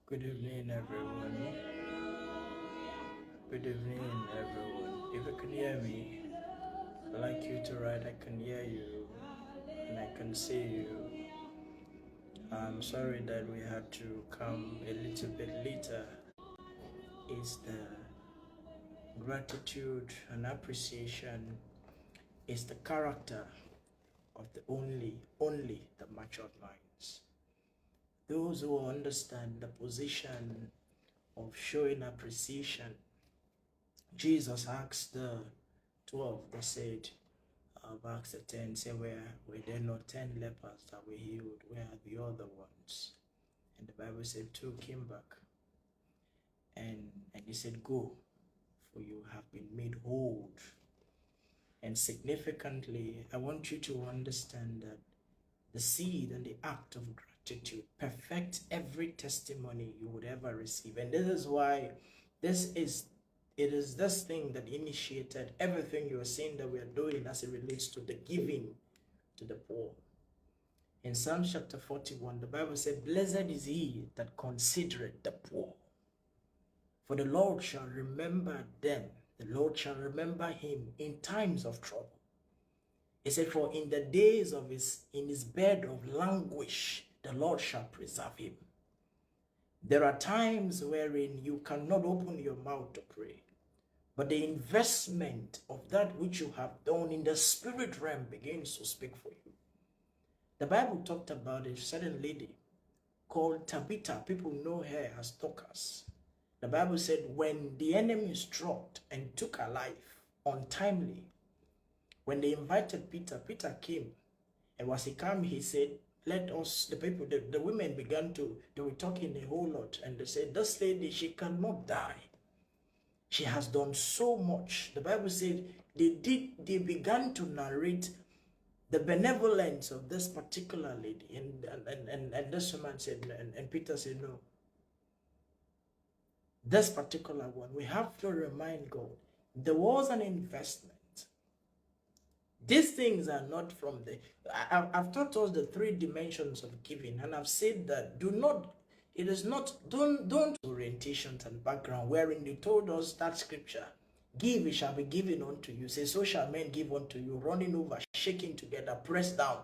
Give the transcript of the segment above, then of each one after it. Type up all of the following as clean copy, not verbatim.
Good evening, everyone. Good evening, everyone. If you can hear me, I'd like you to write, I can hear you and I can see you. I'm sorry that we had to come a little bit later. It's the gratitude and appreciation, is the character of the only the matured minds. Those who understand the position of showing appreciation. Jesus asked the 12, they said, Acts 10, say, were there not 10 lepers that were healed? Where are the other ones? And the Bible said 2 came back. And he said, go, for you have been made whole. And significantly, I want you to understand that the seed and the act of gratitude perfect every testimony you would ever receive. And this is why it is this thing that initiated everything you are saying that we are doing as it relates to the giving to the poor. In Psalm chapter 41, the Bible said, blessed is he that considereth the poor, for the Lord shall remember them. The Lord shall remember him in times of trouble. He said, for in the days of his bed of languish, the Lord shall preserve him. There are times wherein you cannot open your mouth to pray, but the investment of that which you have done in the spirit realm begins to speak for you. The Bible talked about a certain lady called Tabitha. People know her as Dorcas. The Bible said when the enemy struck and took her life untimely, when they invited Peter, Peter came. And as he came, he said, let us, the women began to, they were talking a whole lot. And they said, this lady, she cannot die. She has done so much. The Bible said they began to narrate the benevolence of this particular lady. And this woman said, and Peter said, no. This particular one, we have to remind God, there was an investment. These things are not from the... I've taught us the 3 dimensions of giving, and I've said that don't orientations and background, wherein they told us that scripture, give, it shall be given unto you. Say, so shall men give unto you, running over, shaking together, pressed down,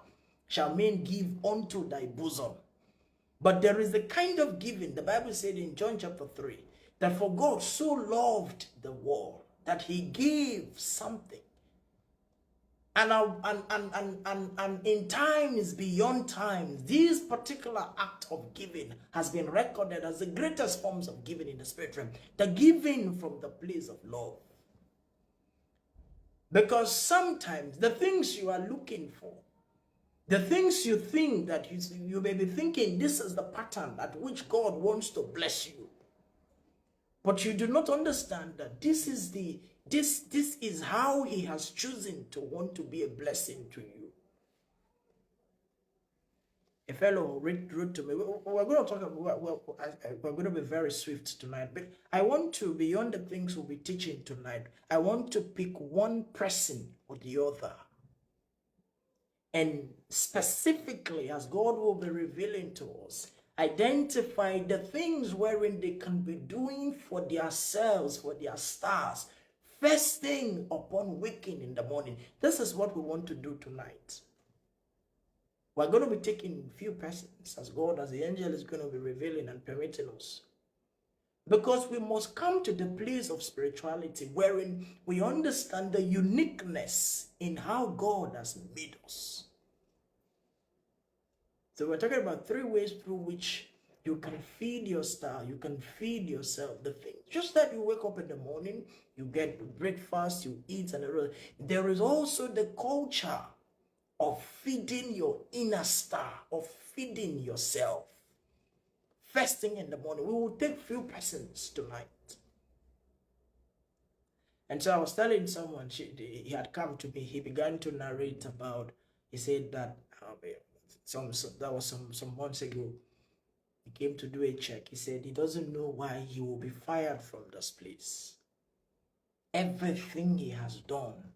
shall men give unto thy bosom. But there is the kind of giving, the Bible said in John chapter 3, that for God so loved the world that he gave something. And in times beyond times, this particular act of giving has been recorded as the greatest forms of giving in the spirit realm. The giving from the place of love. Because sometimes the things you are looking for, the things you think that you may be thinking, this is the pattern at which God wants to bless you. But you do not understand that this is how he has chosen to want to be a blessing to you. A fellow wrote to me. We're going to talk about, we're going to be very swift tonight, but I want to, beyond the things we'll be teaching tonight, I want to pick one person or the other. And specifically, as God will be revealing to us, identify the things wherein they can be doing for themselves, for their stars, first thing upon waking in the morning. This is what we want to do tonight. We're going to be taking a few persons as God, as the angel is going to be revealing and permitting us. Because we must come to the place of spirituality wherein we understand the uniqueness in how God has made us. So we're talking about 3 ways through which you can feed your star, you can feed yourself the thing. Just that you wake up in the morning, you get breakfast, you eat, and everything. There is also the culture of feeding your inner star, of feeding yourself. First thing in the morning, we will take few persons tonight. And so I was telling someone, he had come to me, he began to narrate about, he said that that was some months ago, he came to do a check. He said he doesn't know why he will be fired from this place. Everything he has done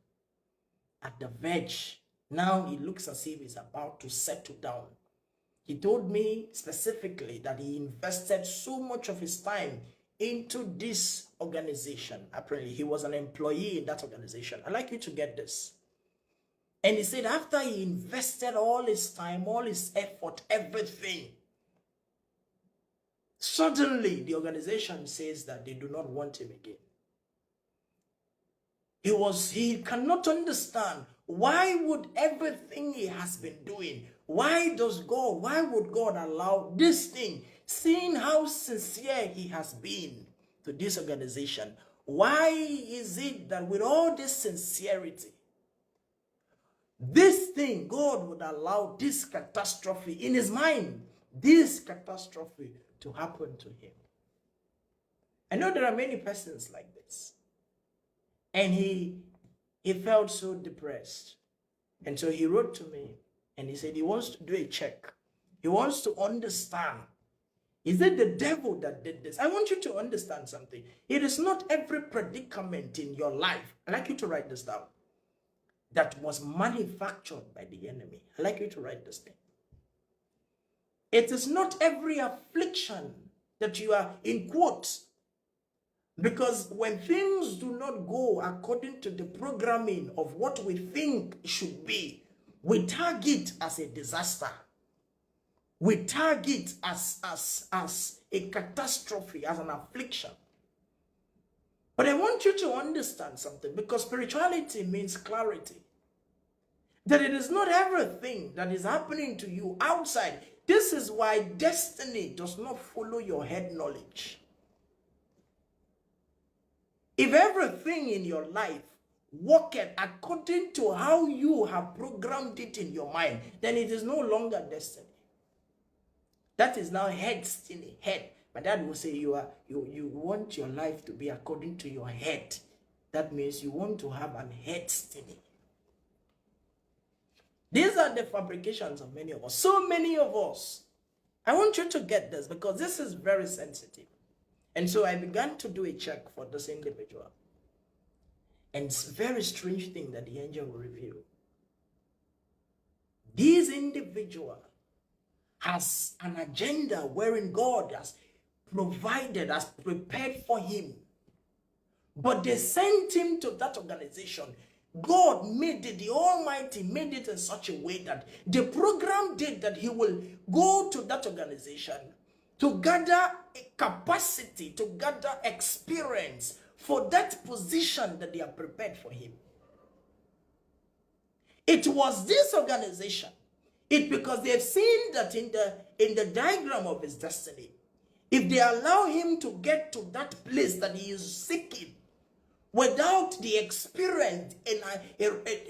at the verge, now he looks as if he's about to settle down. He told me specifically that he invested so much of his time into this organization. Apparently, he was an employee in that organization. I'd like you to get this. And he said after he invested all his time, all his effort, everything, suddenly the organization says that they do not want him again. He cannot understand why would everything he has been doing, why would God allow this thing, seeing how sincere he has been to this organization? Why is it that with all this sincerity, this thing, God would allow this catastrophe in his mind, this catastrophe to happen to him? I know there are many persons like this. And he felt so depressed. And so he wrote to me and he said he wants to do a check. He wants to understand. Is it the devil that did this? I want you to understand something. It is not every predicament in your life. I'd like you to write this down. That was manufactured by the enemy. I'd like you to write this thing. It is not every affliction that you are in quotes. Because when things do not go according to the programming of what we think should be, we tag it as a disaster. We tag it as a catastrophe, as an affliction. But I want you to understand something, because spirituality means clarity. That it is not everything that is happening to you outside. This is why destiny does not follow your head knowledge. If everything in your life worketh according to how you have programmed it in your mind, then it is no longer destiny. That is now head destiny, head. My dad will say you want your life to be according to your head. That means you want to have an head destiny. These are the fabrications of many of us. So many of us. I want you to get this because this is very sensitive. And so I began to do a check for this individual. And it's a very strange thing that the angel will reveal. This individual has an agenda wherein God has provided, has prepared for him. But they sent him to that organization. God made it, the Almighty made it in such a way that the program did that he will go to that organization to gather capacity, to gather experience for that position that they have prepared for him. It was this organization. Because they've seen that in the diagram of his destiny, if they allow him to get to that place that he is seeking without the experience and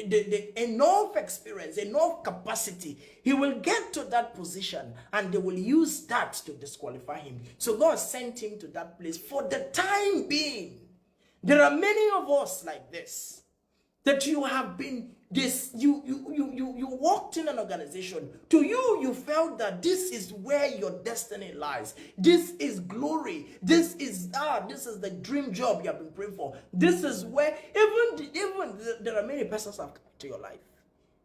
the enough experience, enough capacity, he will get to that position and they will use that to disqualify him. So God sent him to that place for the time being. There are many of us like this, that you have been this, you walked in an organization. To you, you felt that this is where your destiny lies. This is glory. This is the dream job you have been praying for. This is where even there are many persons have come to your life.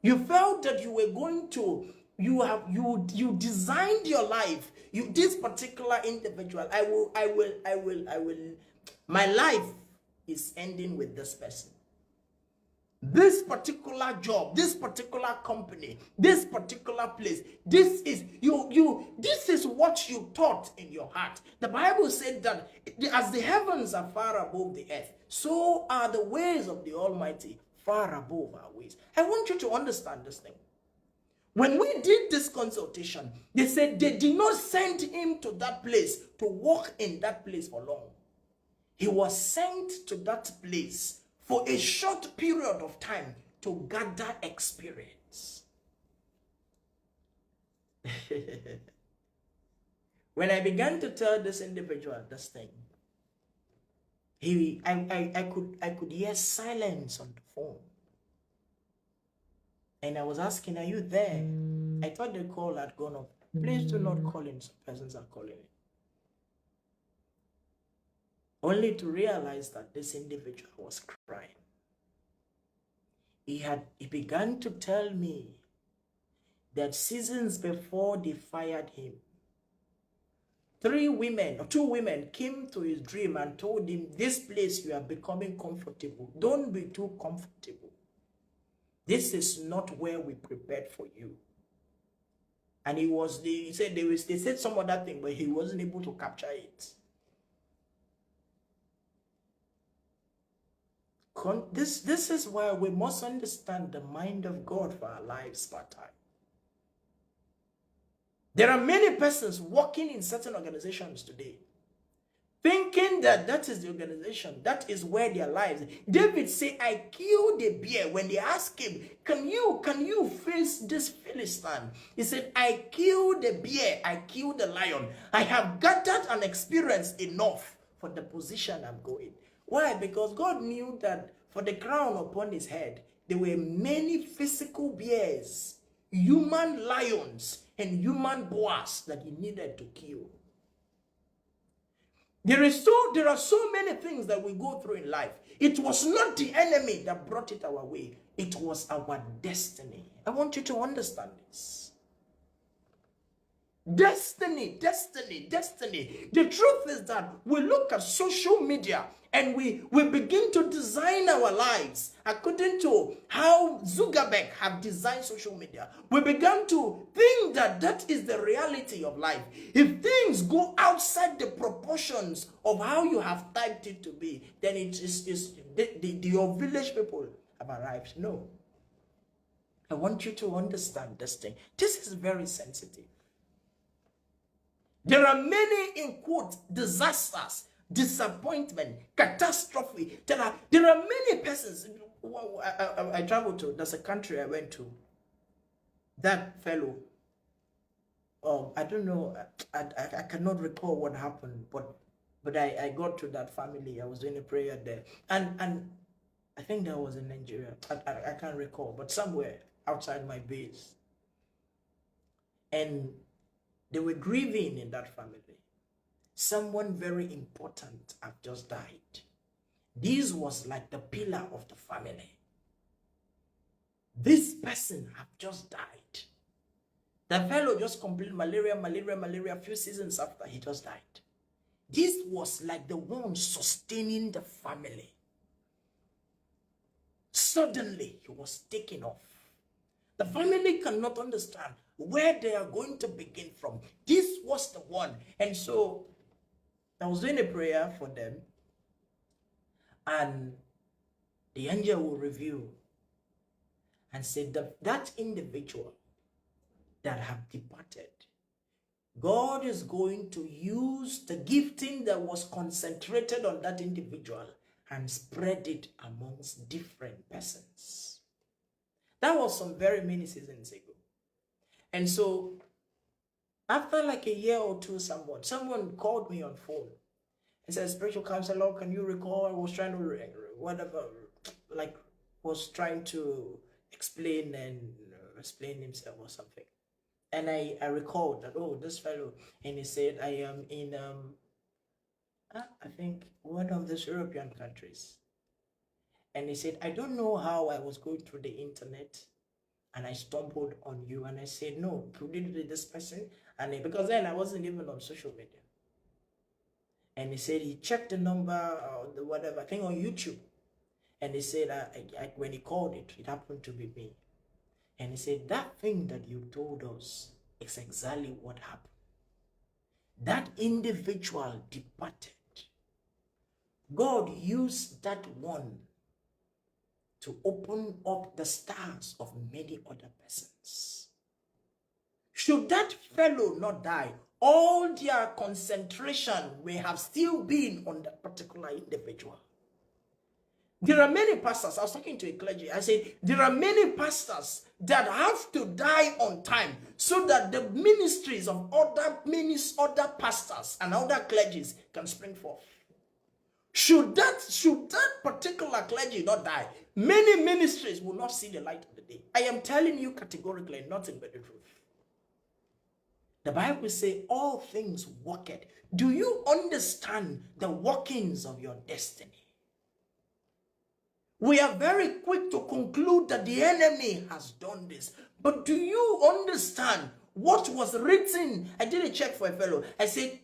You felt that you were going to, you designed your life. This particular individual, my life is ending with this person. This particular job, this particular company, this particular place, this is this is what you thought in your heart. The Bible said that as the heavens are far above the earth, so are the ways of the Almighty far above our ways. I want you to understand this thing. When we did this consultation, they said they did not send him to that place to walk in that place for long. He was sent to that place for a short period of time to gather experience. When I began to tell this individual this thing, I could hear silence on the phone. And I was asking, are you there? I thought the call had gone off. Please do not call in. Some persons are calling in. Only to realize that this individual was crying. He began to tell me that seasons before they fired him, 2 women came to his dream and told him, this place you are becoming comfortable. Don't be too comfortable. This is not where we prepared for you. And they said some other thing, but he wasn't able to capture it. This is why we must understand the mind of God for our lives part-time. There are many persons working in certain organizations today, thinking that that is the organization, that is where their lives. David said, I killed a bear. When they asked him, can you face this Philistine? He said, I killed a bear, I killed a lion. I have gathered an experience enough for the position I'm going. Why? Because God knew that for the crown upon his head, there were many physical bears, human lions, and human boars that he needed to kill. There are so many things that we go through in life. It was not the enemy that brought it our way. It was our destiny. I want you to understand this. Destiny. The truth is that we look at social media and we begin to design our lives according to how Zuckerberg have designed social media. We began to think that that is the reality of life. If things go outside the proportions of how you have typed it to be, then it is your village people have arrived. No. I want you to understand this thing. This is very sensitive. There are many, in quotes, disasters, disappointment, catastrophe. There are many persons. I traveled to, there's a country I went to. That fellow, I don't know, I cannot recall what happened, but I got to that family. I was doing a prayer there. And I think that was in Nigeria. I can't recall, but somewhere outside my base. And they were grieving in that family. Someone very important had just died. This was like the pillar of the family. This person had just died. The fellow just completed malaria, a few seasons after he just died. This was like the one sustaining the family. Suddenly, he was taken off. The family cannot understand where they are going to begin from. This was the one. And so I was doing a prayer for them, and the angel will review and say that individual that have departed, God is going to use the gifting that was concentrated on that individual and spread it amongst different persons. That was some very many seasons ago. And so after like a year or two, someone called me on phone and said, spiritual counselor, can you recall I was trying to trying to explain himself or something. And I recalled that, oh, this fellow, and he said, I am in I think one of these European countries. And he said, I don't know how I was going through the internet and I stumbled on you. And I said, no, could it be this person? And because then I wasn't even on social media. And he said he checked the number or the whatever, I think on YouTube. And he said, when he called it, it happened to be me. And he said, that thing that you told us is exactly what happened. That individual departed. God used that one to open up the stars of many other persons. Should that fellow not die, all their concentration may have still been on that particular individual. There are many pastors, I was talking to a clergy, I said, there are many pastors that have to die on time so that the ministries of other pastors and other clergies can spring forth. Should that particular clergy not die, many ministries will not see the light of the day. I am telling you categorically, nothing but the truth. The Bible says all things work it. Do you understand the workings of your destiny? We are very quick to conclude that the enemy has done this. But do you understand what was written? I did a check for a fellow. I said,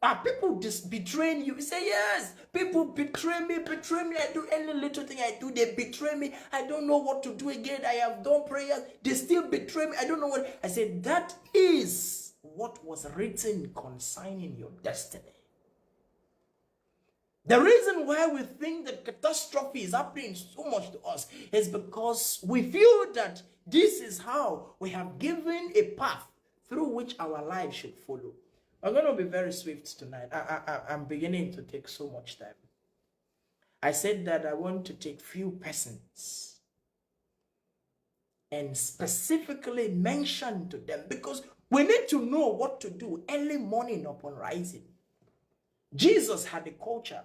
are people betraying you? He said, yes, people betray me. I do any little thing I do, they betray me. I don't know what to do again. I have done prayers. They still betray me. I don't know what. I said, that is what was written concerning your destiny. The reason why we think that catastrophe is happening so much to us is because we feel that this is how we have given a path through which our life should follow. I'm going to be very swift tonight. I'm beginning to take so much time. I said that I want to take few persons and specifically mention to them, because we need to know what to do early morning upon rising. Jesus had a culture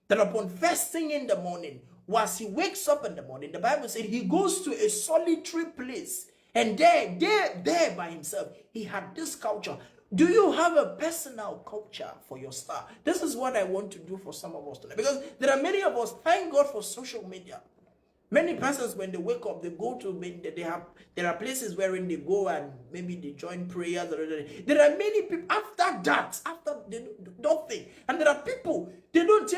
that upon first thing in the morning, once he wakes up in the morning, the Bible said he goes to a solitary place, and there by himself, he had this culture. Do you have a personal culture for your star? This is what I want to do for some of us today, because there are many of us, thank God for social media. Many persons, when they wake up, they go to, there are places wherein they go and maybe they join prayers. There are many people after that, after they do nothing. And there are people, they don't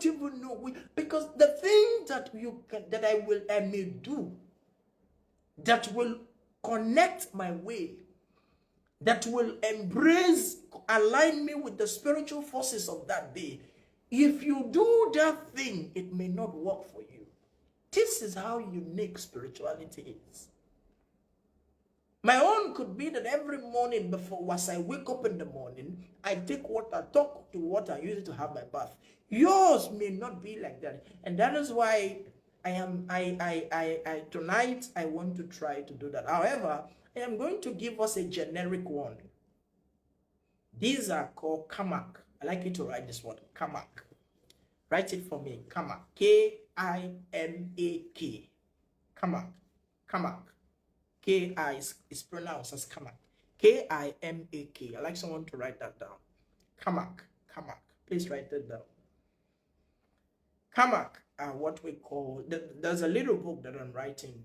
even know. Because the thing that I may do, that will connect my way, that will align me with the spiritual forces of that day. If you do that thing, it may not work for you. This is how unique spirituality is. My own could be that every morning once I wake up in the morning, I take water, talk to water, use it to have my bath. Yours may not be like that. And that is why tonight I want to try to do that. However, I am going to give us a generic one. These are called kamak. I like you to write this one, kamak. Write it for me, kamak. K-I-M-A-K. Kamak. Kamak. K-I is pronounced as kamak. K-I-M-A-K. I like someone to write that down. Kamak. Kamak. Please write that down. Kamak are what we call, there's a little book that I'm writing.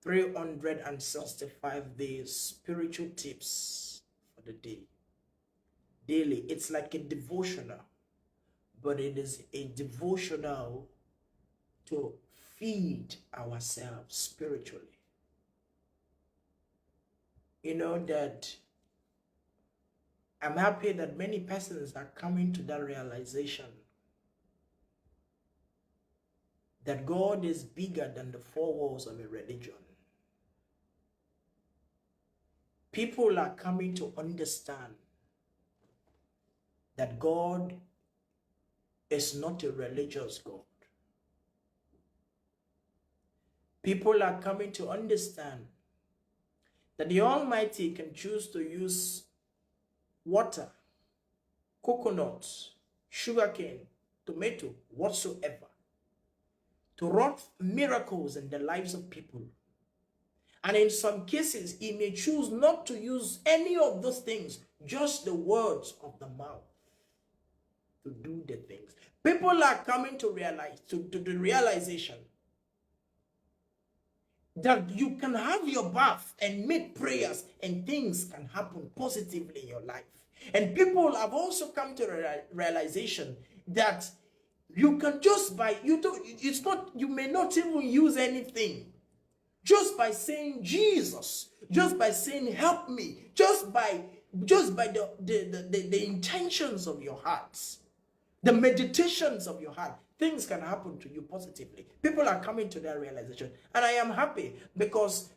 365 days spiritual tips for the day. Daily. It's like a devotional, but it is a devotional to feed ourselves spiritually. You know that I'm happy that many persons are coming to that realization that God is bigger than the four walls of a religion. People are coming to understand that God is not a religious God. People are coming to understand that the Almighty can choose to use water, coconuts, sugarcane, tomato, whatsoever, to wrought miracles in the lives of people. And in some cases, he may choose not to use any of those things, just the words of the mouth to do the things. People are coming to realize, to the realization that you can have your bath and make prayers and things can happen positively in your life. And people have also come to the realization that you can just you may not even use anything. Just by saying Jesus, just by saying help me, just by the intentions of your hearts, the meditations of your heart, things can happen to you positively. People are coming to that realization. And I am happy because,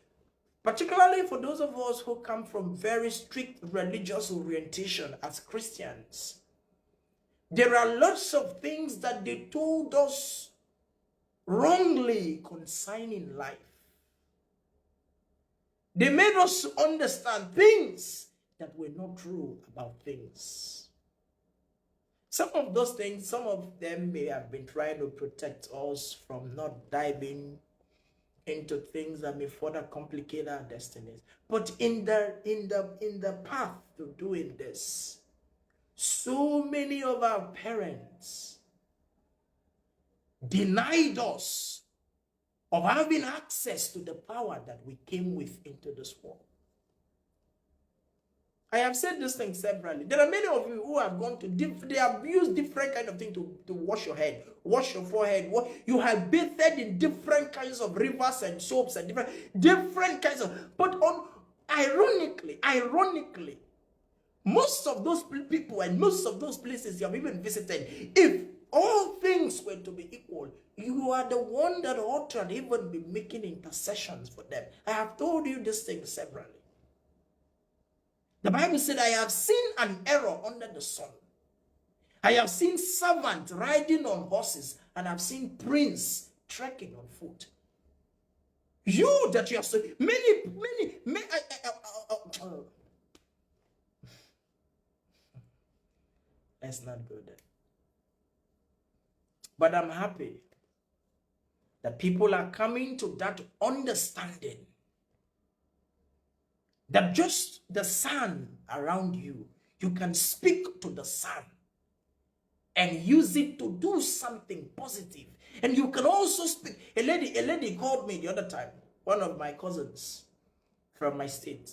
particularly for those of us who come from very strict religious orientation as Christians, there are lots of things that they told us wrongly concerning life. They made us understand things that were not true about things. Some of those things, some of them may have been trying to protect us from not diving into things that may further complicate our destinies. But in the path to doing this, so many of our parents denied us of having access to the power that we came with into this world. I have said this thing severally. There are many of you who have gone to, they have used different kind of thing to wash your head, wash your forehead. You have bathed in different kinds of rivers and soaps and different kinds of, but ironically, most of those people and most of those places you have even visited, if all things were to be equal, you are the one that ought to even be making intercessions for them. I have told you this thing severally. The Bible said, I have seen an error under the sun. I have seen servants riding on horses, and I've seen prince trekking on foot. You that you have seen, many, let's not go there. But I'm happy that people are coming to that understanding that just the sun around you, you can speak to the sun and use it to do something positive. And you can also speak. A lady called me the other time, one of my cousins from my state.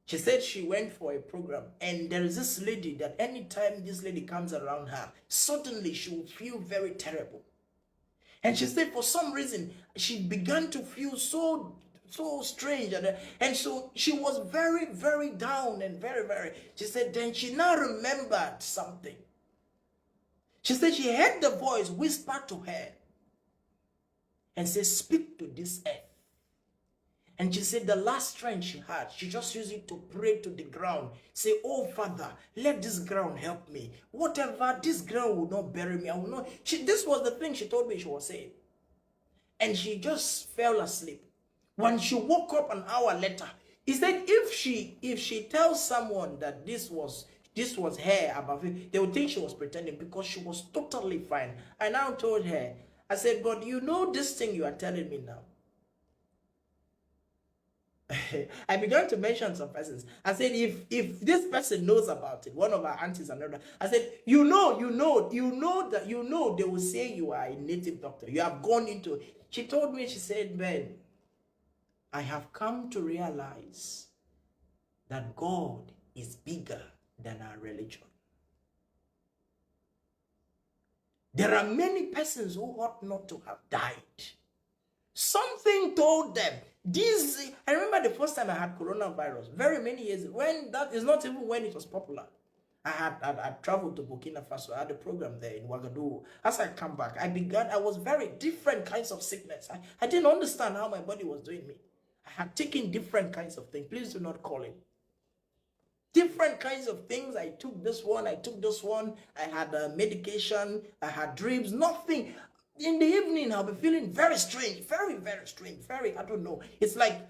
She said she went for a program, and there is this lady that anytime this lady comes around her, suddenly she will feel very terrible. And she said for some reason, she began to feel so strange, and so she was very, very down and very, she said then she now remembered something. She said she heard the voice whisper to her and say, speak to this earth. And she said the last strength she had, she just used it to pray to the ground. Say, oh Father, let this ground help me. Whatever, this ground will not bury me. I will not. This was the thing she told me she was saying. And she just fell asleep. When she woke up an hour later, he said if she tells someone that this was her above it, they would think she was pretending, because she was totally fine. I now told her, I said, but you know this thing you are telling me now. I began to mention some persons. I said, if this person knows about it, one of our aunties and another, I said, you know they will say you are a native doctor. You have gone into. She told me, she said, Ben, I have come to realize that God is bigger than our religion. There are many persons who ought not to have died. Something told them. I remember the first time I had coronavirus, very many years, when that is not even when it was popular. I traveled to Burkina Faso. I had a program there in Ouagadougou. As I come back, I was very different kinds of sickness. I didn't understand how my body was doing me. I had taken different kinds of things. Please do not call it. Different kinds of things. I took this one. I had medication. I had drips. Nothing. In the evening, I'll be feeling very strange. Very, very strange. Very, I don't know. It's like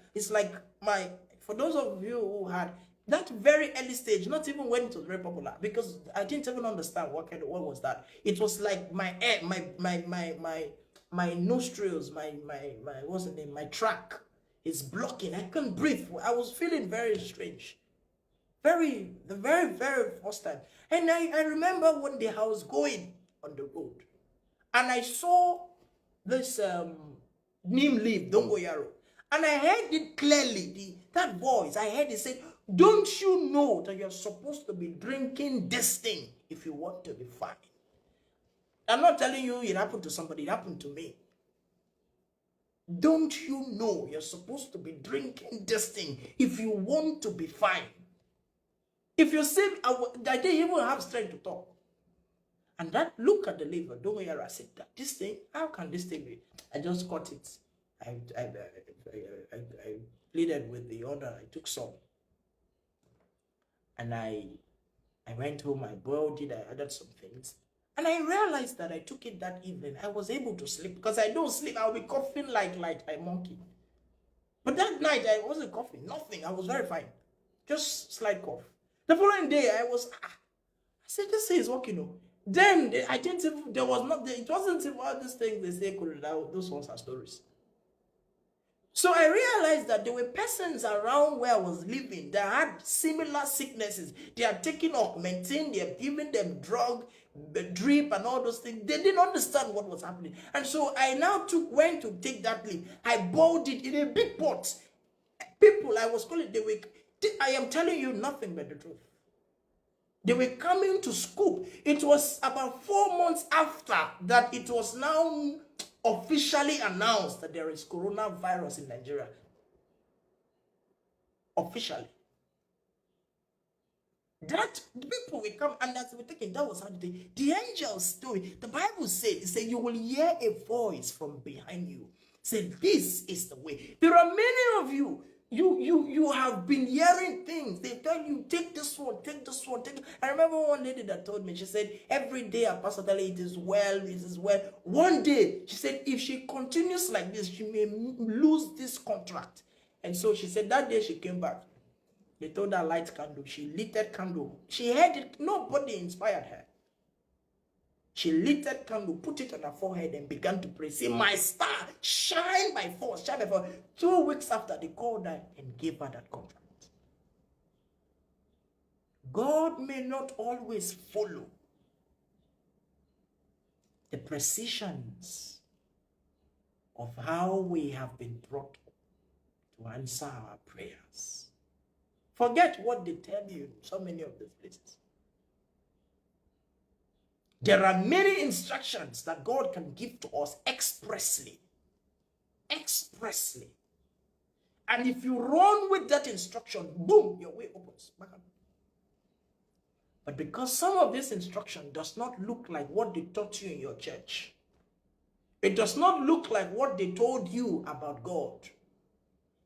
for those of you who had that very early stage, not even when it was very popular, because I didn't even understand what was that. It was like my air, my nostrils, my what's the name? My track is blocking. I couldn't breathe. I was feeling very strange. The very, very first time. And I remember one day I was going on the road, and I saw this neem leaf, dongoyaro. And I heard it clearly, that voice, I heard it say, don't you know that you're supposed to be drinking this thing if you want to be fine? I'm not telling you it happened to somebody, it happened to me. Don't you know you're supposed to be drinking this thing if you want to be fine? If you're sick, I didn't even have strength to talk. And that look at the liver, don't worry, I said, this thing, how can this thing be? I just got it. I pleaded with the owner, I took some. And I went home, I boiled it, I added some things. And I realized that I took it that evening. I was able to sleep, because I don't sleep. I'll be coughing like a monkey. But that night, I wasn't coughing, nothing. I was very fine. Just slight cough. The following day, I said, this is working. Then, I didn't even, it wasn't even all these things they say, those ones are stories. So I realized that there were persons around where I was living that had similar sicknesses. They are taking augmentin, they are giving them drug, the drip and all those things. They didn't understand what was happening. And so I now went to take that leaf. I boiled it in a big pot. People I was calling, I am telling you nothing but the truth. They were coming to scoop. It was about 4 months after that it was now officially announced that there is coronavirus in Nigeria. Officially. That people will come, and as we're thinking, that was how the angel's story. The Bible said, you will hear a voice from behind you. Say, this is the way. There are many of you. You have been hearing things. They tell you, take this one, take this one, take. I remember one lady that told me, she said, every day Pastor Dali, it is well, it is well. One day, she said, if she continues like this, she may lose this contract. And so she said that day she came back. They told her light candle. She lit that candle. She had it. Nobody inspired her. She lit that candle, put it on her forehead, and began to pray. Say, my star, shine by force, shine by force. 2 weeks after, they called her and gave her that contract. God may not always follow the precisions of how we have been brought up to answer our prayers. Forget what they tell you in so many of these places. There are many instructions that God can give to us expressly. Expressly. And if you run with that instruction, boom, your way opens. But because some of this instruction does not look like what they taught you in your church, it does not look like what they told you about God.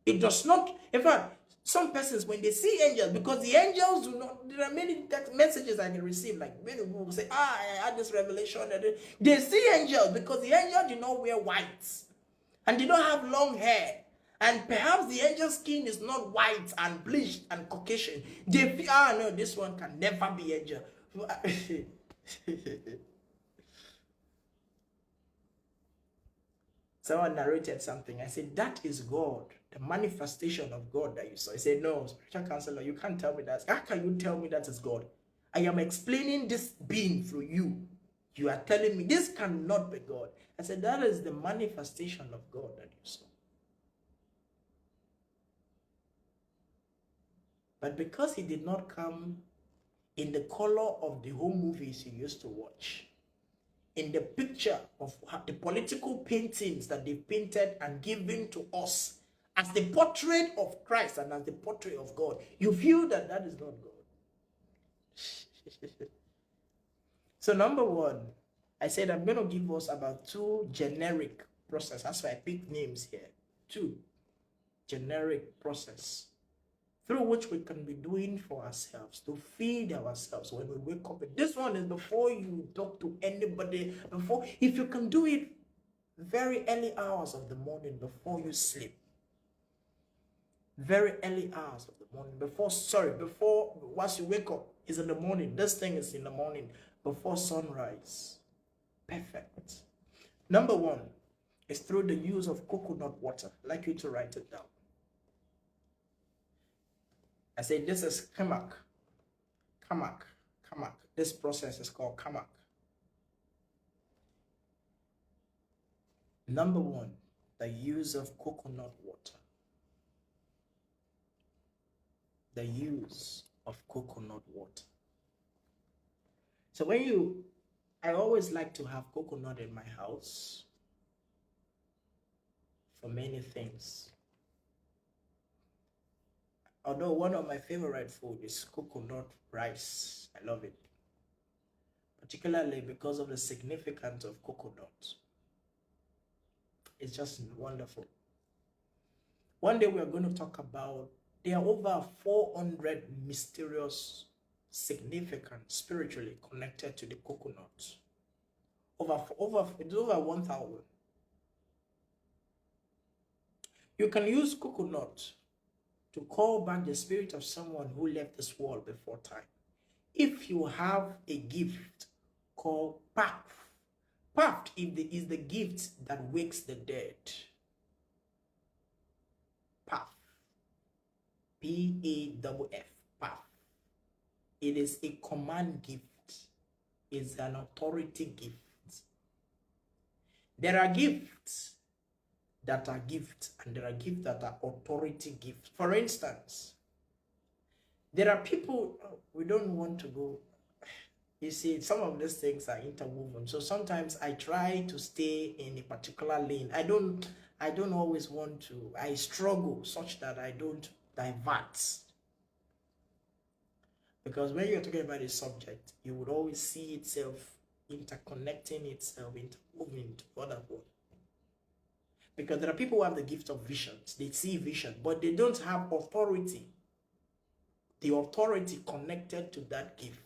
It does not, in fact, some persons, when they see angels, because the angels do not, there are many text messages I can receive, like many people will say, I had this revelation. They see angels because the angel do not wear white and they don't have long hair. And perhaps the angel's skin is not white and bleached and Caucasian. They feel, no, this one can never be angel. Someone narrated something. I said, that is God, the manifestation of God that you saw. I said, no, spiritual counselor, you can't tell me that. How can you tell me that is God? I am explaining this being through you. You are telling me this cannot be God. I said, that is the manifestation of God that you saw. But because he did not come in the color of the home movies you used to watch, in the picture of the political paintings that they painted and given to us as the portrait of Christ and as the portrait of God, you feel that that is not God. So number one, I said I'm going to give us about 2 generic processes. That's why I picked names here. 2 generic processes through which we can be doing for ourselves, to feed ourselves when we wake up. This one is before you talk to anybody, if you can do it very early hours of the morning before you sleep. Very early hours of the morning, once you wake up, is in the morning. This thing is in the morning, before sunrise. Perfect. Number 1 is through the use of coconut water. I'd like you to write it down. I say this is kamak. This process is called kamak. Number 1, the use of coconut water. The use of coconut water. So I always like to have coconut in my house for many things. Although one of my favorite food is coconut rice. I love it. Particularly because of the significance of coconut. It's just wonderful. One day we are going to talk about, there are over 400 mysterious significance spiritually connected to the coconut. It's over 1,000. You can use coconut to call back the spirit of someone who left this world before time. If you have a gift called Paf is the gift that wakes the dead. Paf. P-A-F-F. Paf. It is a command gift. is an authority gift. There are gifts that are gifts, and there are gifts that are authority gifts. For instance, there are people, we don't want to go, you see, some of these things are interwoven. So sometimes I try to stay in a particular lane. I don't always want to. I struggle such that I don't divert. Because when you're talking about a subject, you would always see itself interconnecting itself, intermoving to other one. Because there are people who have the gift of visions. They see vision, but they don't have authority. The authority connected to that gift.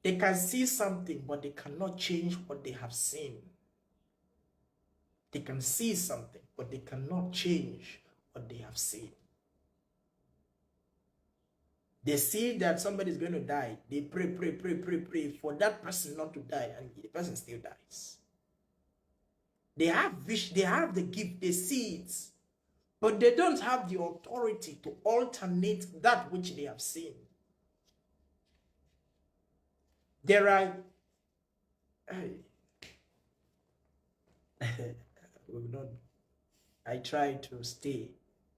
They can see something, but they cannot change what they have seen. They can see something, but they cannot change what they have seen. They see that somebody is going to die. They pray for that person not to die, and the person still dies. They have vision, they have the gift, they see it, but they don't have the authority to alternate that which they have seen. There are I try to stay.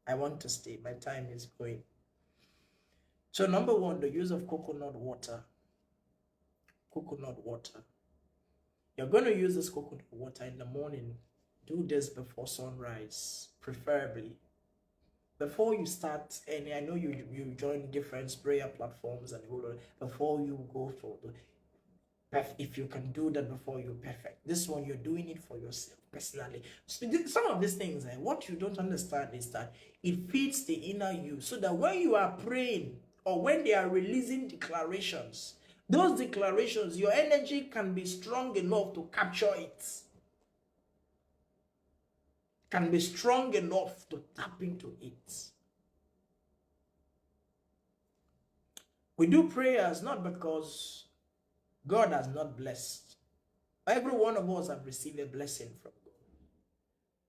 I want to stay. My time is going. So number one, the use of coconut water. Coconut water. You're going to use this coconut water in the morning. Do this before sunrise, preferably. Before you start, and I know you join different prayer platforms and before you go for the, if you can do that before you're perfect. This one, you're doing it for yourself personally. So some of these things, what you don't understand is that it feeds the inner you, so that when you are praying or when they are releasing declarations, those declarations, your energy can be strong enough to capture it. Can be strong enough to tap into it. We do prayers not because God has not blessed. Every one of us have received a blessing from God.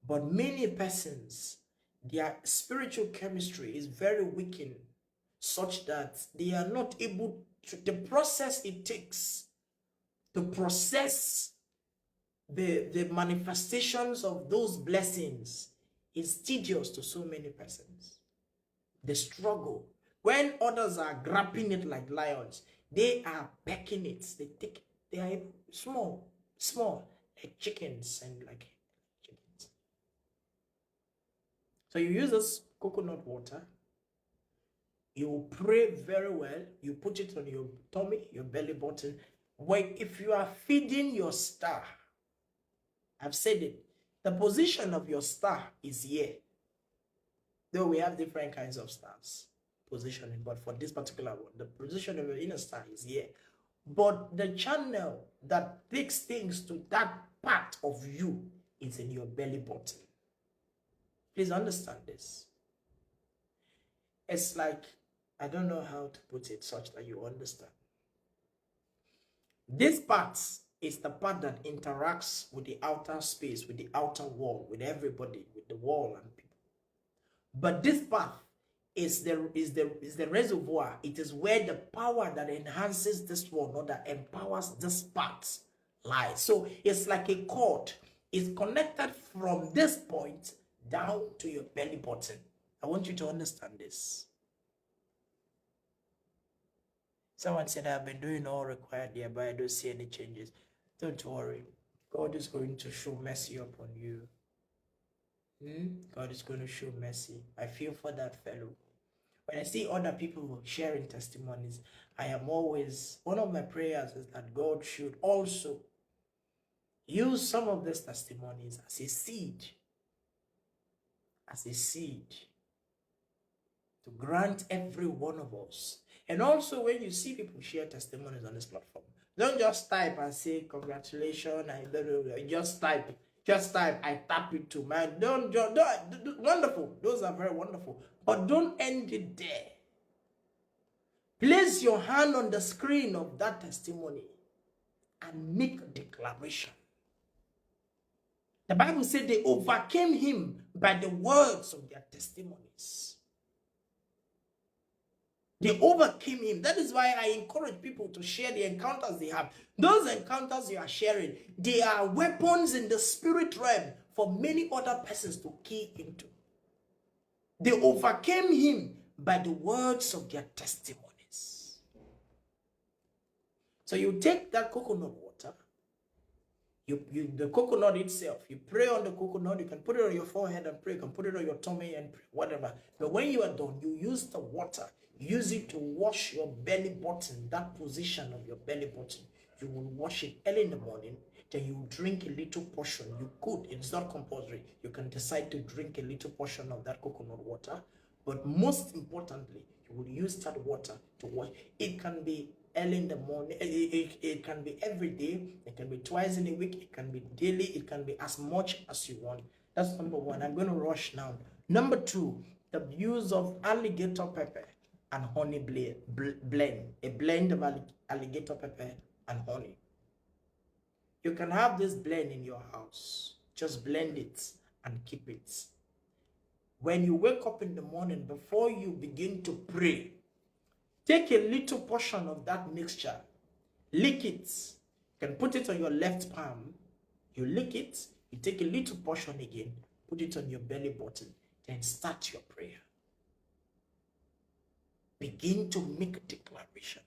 But many persons, their spiritual chemistry is very weakened, such that they are not able to, the process it takes to process the manifestations of those blessings is tedious to so many persons. The struggle. When others are grabbing it like lions, they are pecking it. They are small, like chickens and like chickens. So you use this coconut water. You pray very well. You put it on your tummy, your belly button. If you are feeding your star, I've said it, the position of your star is here. Though we have different kinds of stars positioning, but for this particular one, the position of your inner star is here. But the channel that takes things to that part of you is in your belly button. Please understand this. It's like, I don't know how to put it such that you understand. This part is the part that interacts with the outer space, with the outer wall, with everybody, with the wall and people. But this part is the reservoir. It is where the power that enhances this one or that empowers this part lies. So it's like a cord. It's connected from this point down to your belly button. I want you to understand this. Someone said, I've been doing all required here, but I don't see any changes. Don't worry. God is going to show mercy upon you. God is going to show mercy. I feel for that fellow. When I see other people sharing testimonies, I am always, one of my prayers is that God should also use some of these testimonies as a seed to grant every one of us. And also when you see people share testimonies on this platform, don't just type and say congratulations. Just type, I tap it to man. Don't wonderful. Those are very wonderful. But don't end it there. Place your hand on the screen of that testimony and make a declaration. The Bible said they overcame him by the words of their testimonies. They overcame him. That is why I encourage people to share the encounters they have. Those encounters you are sharing, they are weapons in the spirit realm for many other persons to key into. They overcame him by the words of their testimonies. So you take that coconut water, the coconut itself, you pray on the coconut, you can put it on your forehead and pray, you can put it on your tummy and pray, whatever. But when you are done, you use the water, use it to wash your belly button, that position of your belly button. You will wash it early in the morning, then you drink a little portion. You could, it's not compulsory. You can decide to drink a little portion of that coconut water. But most importantly, you will use that water to wash. It can be early in the morning, it can be every day, it can be twice in a week, it can be daily, it can be as much as you want. That's number one. I'm going to rush now. Number two, the use of alligator pepper and honey blend. A blend of alligator pepper and honey. You can have this blend in your house. Just blend it and keep it. When you wake up in the morning, before you begin to pray, take a little portion of that mixture, lick it. You can put it on your left palm. You lick it, you take a little portion again, put it on your belly button, then start your prayer. Begin to make a declaration.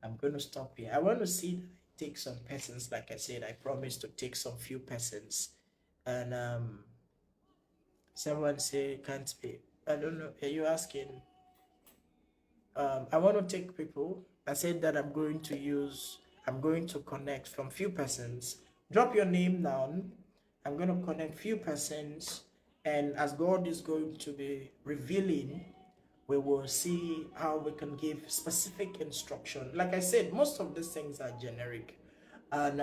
I'm going to stop here. I want to see that I take some persons. Like I said, I promised to take some few persons. And someone say can't pay. I don't know. Are you asking? I want to take people. I said that I'm going to connect from few persons. Drop your name down. I'm going to connect few persons. And as God is going to be revealing, we will see how we can give specific instruction. Like I said, most of these things are generic. And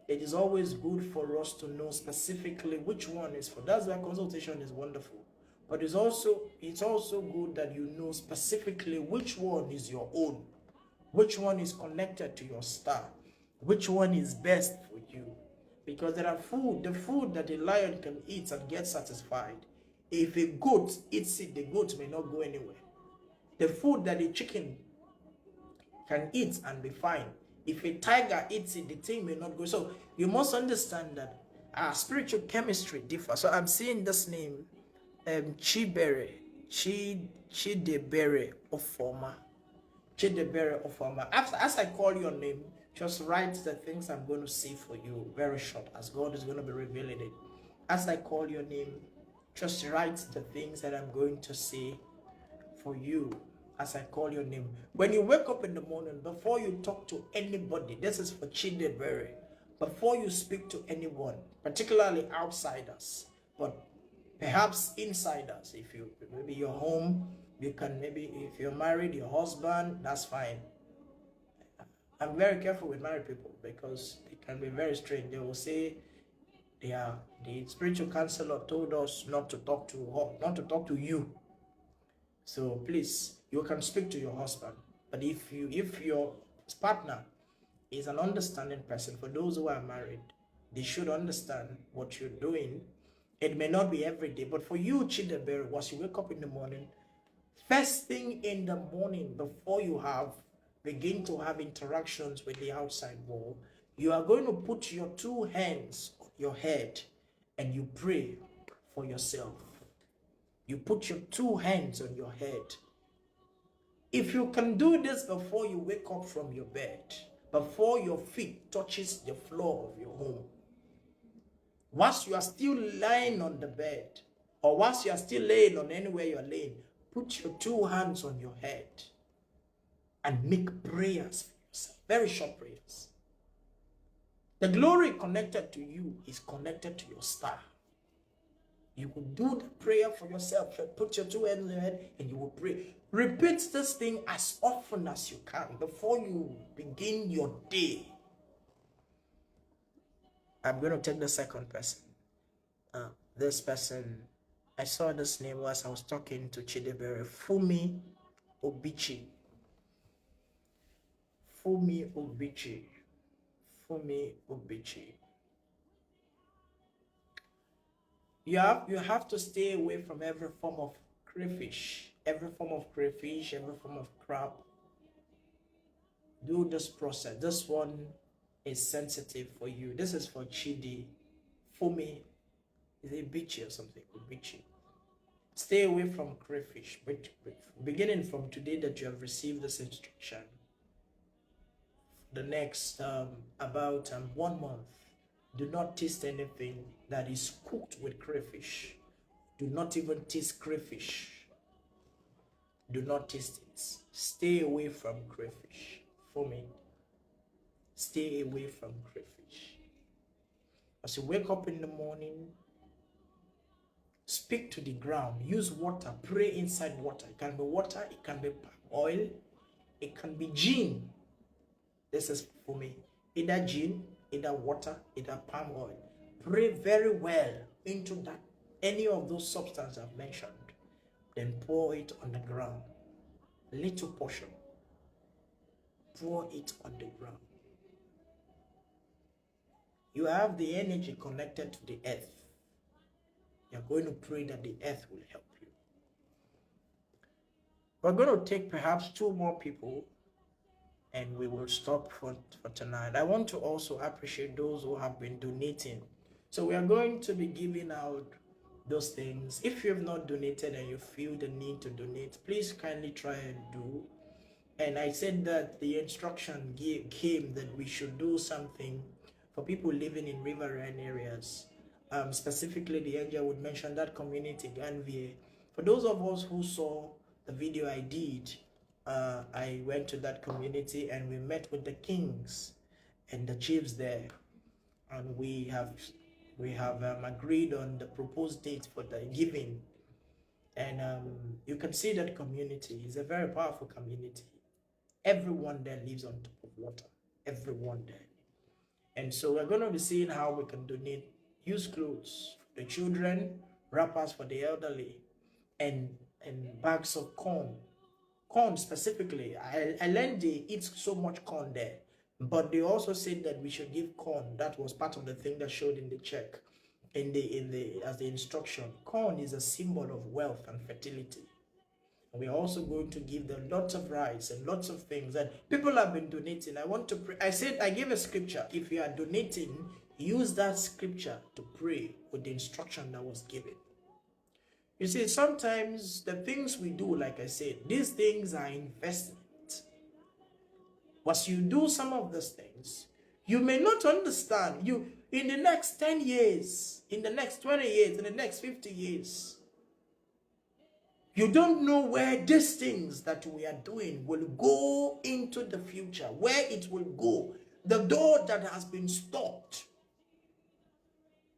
it is always good for us to know specifically which one is for. That's why consultation is wonderful. But it's also good that you know specifically which one is your own, which one is connected to your star, which one is best for you. Because there are the food that a lion can eat and get satisfied. If a goat eats it, the goat may not go anywhere. The food that a chicken can eat and be fine, if a tiger eats it, the thing may not go. So you must understand that our spiritual chemistry differs. So I'm seeing this name, Chidebere Ofoma. Chidebere Ofoma. As I call your name, just write the things I'm going to say for you very short, as God is going to be revealing it. As I call your name, just write the things that I'm going to say for you as I call your name. When you wake up in the morning, before you talk to anybody, this is for Chidebere, before you speak to anyone, particularly outsiders, but perhaps insiders, if you maybe your home, you can, maybe if you're married, your husband, that's fine. I'm very careful with married people because it can be very strange. They will say the spiritual counselor told us not to talk to you. So please, you can speak to your husband. But if your partner is an understanding person, for those who are married, they should understand what you're doing. It may not be every day, but for you, Chidebere, once you wake up in the morning, first thing in the morning, before you begin to have interactions with the outside world, you are going to put your two hands on your head and you pray for yourself. You put your two hands on your head. If you can do this before you wake up from your bed, before your feet touches the floor of your home, whilst you are still lying on the bed, or whilst you are still laying on anywhere you're laying, put your two hands on your head and make prayers for yourself. Very short prayers. The glory connected to you is connected to your star. You will do the prayer for yourself. Put your two hands on your head and you will pray. Repeat this thing as often as you can before you begin your day. I'm going to take the second person. This person, I saw this name as I was talking to Chidebere, Fumi Obichi. Fumi Obichi. Fumi Obichi. You have to stay away from every form of crayfish, every form of crayfish, every form of crab. Do this process. This one is sensitive for you. This is for Chidi. For me, is it beachy or something? Beachy. Stay away from crayfish. But beginning from today that you have received this instruction, the next about 1 month, do not taste anything that is cooked with crayfish. Do not even taste crayfish. Do not taste it. Stay away from crayfish. For me, stay away from crayfish. As you wake up in the morning, speak to the ground. Use water. Pray inside water. It can be water. It can be palm oil. It can be gin. This is for me. Either gin, either water, either palm oil. Pray very well into that, any of those substances I've mentioned. Then pour it on the ground. A little portion. Pour it on the ground. You have the energy connected to the earth. You're going to pray that the earth will help you. We're going to take perhaps 2 more people and we will stop for tonight. I want to also appreciate those who have been donating. So we are going to be giving out those things. If you have not donated and you feel the need to donate, please kindly try and do. And I said that the instruction came that we should do something for people living in riverine areas. Specifically, the angel would mention that community, Ganvier. For those of us who saw the video I did, I went to that community and we met with the kings and the chiefs there, and we have agreed on the proposed date for the giving. And you can see that community is a very powerful community. Everyone there lives on top of water. Everyone there. And so we're going to be seeing how we can donate used clothes for the children, wrappers for the elderly, and bags of corn. Corn specifically. I learned they eat so much corn there. But they also said that we should give corn. That was part of the thing that showed in the check, as the instruction. Corn is a symbol of wealth and fertility. And we're also going to give them lots of rice and lots of things. And people have been donating. I want to pray. I gave a scripture. If you are donating, use that scripture to pray with the instruction that was given. You see, sometimes the things we do, like I said, these things are investment. Once you do some of these things, you may not understand. In the next 10 years, in the next 20 years, in the next 50 years, you don't know where these things that we are doing will go into the future, where it will go. The door that has been stopped.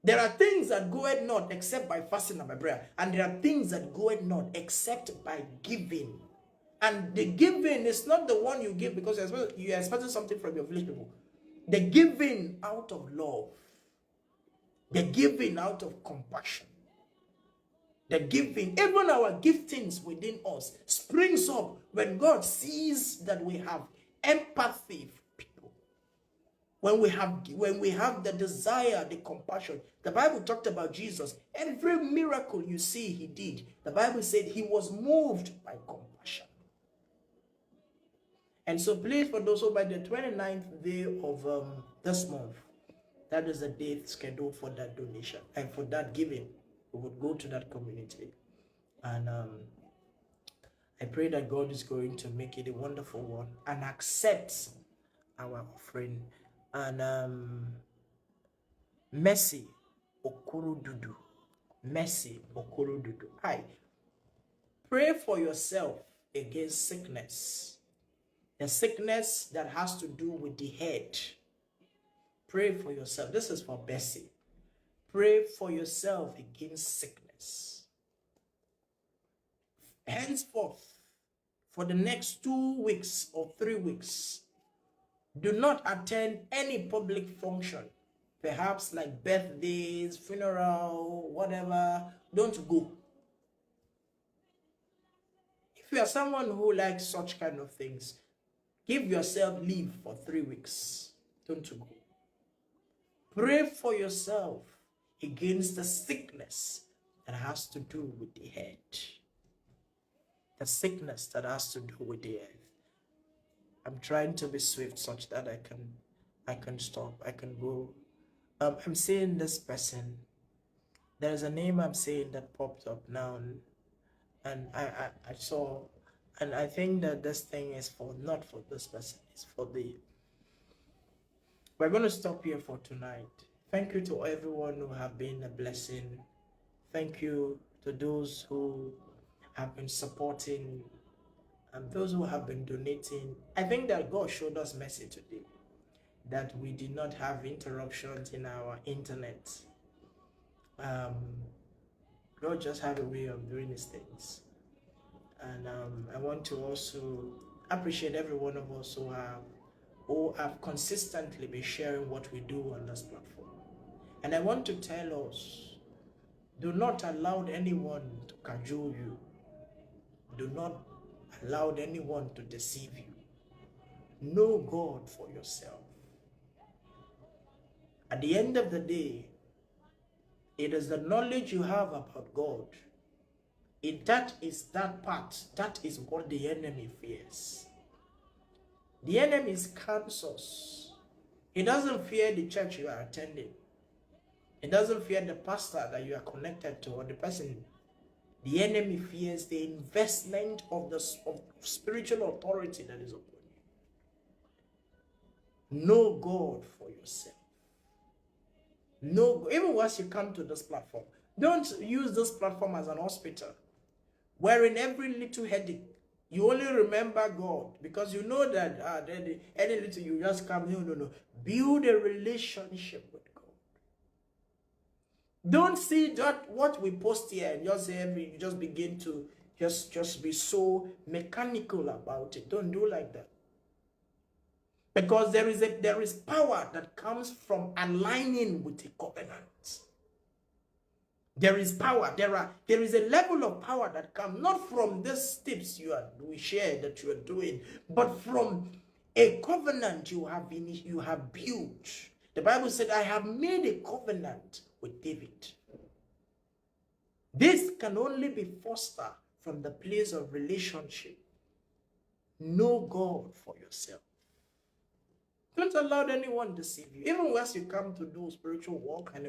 There are things that goeth not except by fasting and by prayer. And there are things that goeth not except by giving. And the giving is not the one you give because you're expecting something from your village people. The giving out of love. The giving out of compassion. The giving, even our giftings within us, springs up when God sees that we have empathy for people. When we have the desire, the compassion. The Bible talked about Jesus. Every miracle you see he did, the Bible said he was moved by compassion. And so please, for those who by the 29th day of this month, that is the date scheduled for that donation and for that giving. We would go to that community. And I pray that God is going to make it a wonderful one and accept our offering. And Mercy Okorodudu. Mercy Okorodudu. Hi. Pray for yourself against sickness. The sickness that has to do with the head. Pray for yourself. This is for Bessie. Pray for yourself against sickness. Henceforth, for the next 2 weeks or 3 weeks, do not attend any public function. Perhaps like birthdays, funeral, whatever. Don't go. If you are someone who likes such kind of things, give yourself leave for 3 weeks. Don't go. Pray for yourself against the sickness that has to do with the head. a sickness that has to do with the earth. I'm trying to be swift such that I can stop, I can go. I'm seeing this person. There's a name I'm seeing that popped up now, and I saw, and I think that this thing is for not for this person, it's for the. We're going to stop here for tonight. Thank you to everyone who have been a blessing. Thank you to those who have been supporting and those who have been donating. I think that God showed us mercy today, that we did not have interruptions in our internet. God just have a way of doing these things. And I want to also appreciate every one of us who have consistently been sharing what we do on this platform. And I want to tell us, do not allow anyone to cajole you. Do not allow anyone to deceive you. Know God for yourself. At the end of the day, it is the knowledge you have about God. That is what the enemy fears. The enemy scams us. He doesn't fear the church you are attending. He doesn't fear the pastor that you are connected to or the person. The enemy fears the investment of spiritual authority that is upon you. Know God for yourself. No, even once you come to this platform, don't use this platform as an hospital, wherein every little headache, you only remember God, because you know that any little you just come. No. Build a relationship with God. Don't see that what we post here and just you just begin to just be so mechanical about it. Don't do like that. Because there is power that comes from aligning with a covenant. There is power. There is a level of power that comes not from these tips we share that you are doing, but from a covenant you have built. The Bible said, "I have made a covenant with David." This can only be fostered from the place of relationship. Know God for yourself. Don't allow anyone to deceive you. Even once you come to do spiritual work, and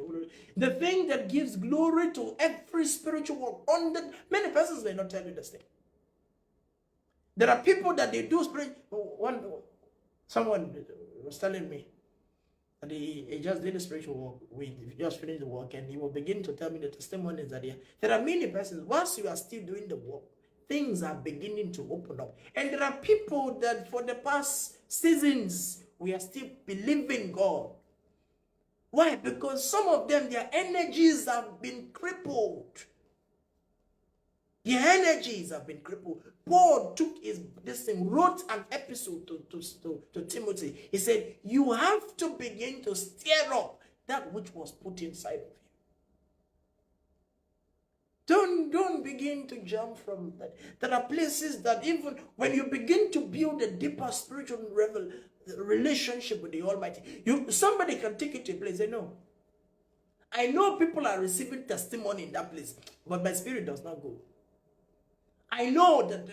the thing that gives glory to every spiritual work, many persons may not tell you this thing. There are people that they do spiritual. Someone was telling me that he just did a spiritual work. We just finished the work, and he will begin to tell me the testimonies that there are many persons. Once you are still doing the work, things are beginning to open up, and there are people that for the past seasons, we are still believing God. Why? Because some of them, their energies have been crippled. Their energies have been crippled. Paul wrote an episode to Timothy. He said, you have to begin to stir up that which was put inside of you. Don't begin to jump from that. There are places that even when you begin to build a deeper spiritual relationship with the Almighty, somebody can take it to a place. They know. I know people are receiving testimony in that place, but my spirit does not go. I know that